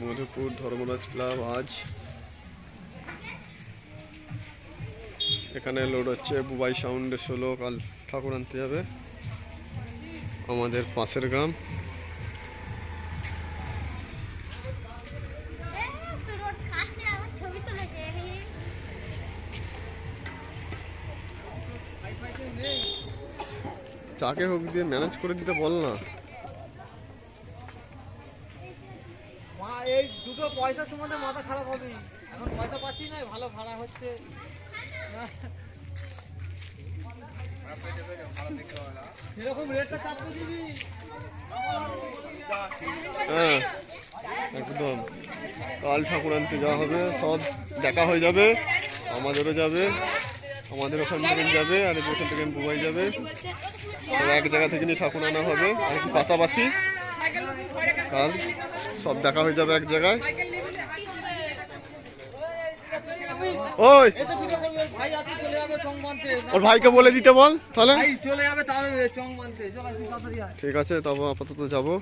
Madhupur Dharmaraj club. আজ এখানে load হচ্ছে বুবাই সাউন্ডের 16। কাল ঠাকুর আনতে যাবে আমাদের পাশের গ্রাম। যাকে হোক দিয়ে ম্যানেজ করে দিতে বল না। এই দুটো পয়সার সম্বন্ধে মাথা খারাপ হবে। এখন পয়সা পাচ্ছি না, ভালো ভাড়া হচ্ছে। এরকম রেটটা চাপতে দিবি। হ্যাঁ একদম। কাল ঠাকুর আনতে যাওয়া হবে, সব দেখা হয়ে যাবে। আমাদেরও যাবে, আমাদের ওখান থেকে যাবে, আর ওখান থেকে বুবাই যাবে। এক জায়গা থেকে নিয়ে ঠাকুর আনা হবে, আর কি পাশাপাশি কাল সব দেখা হয়ে যাবে এক জায়গায়। ওই ওর ভাইকে বলে দিতে বল তাহলে। চলে যাবে তাহলে চং মানতে। ঠিক আছে, তবে আপাতত যাবো।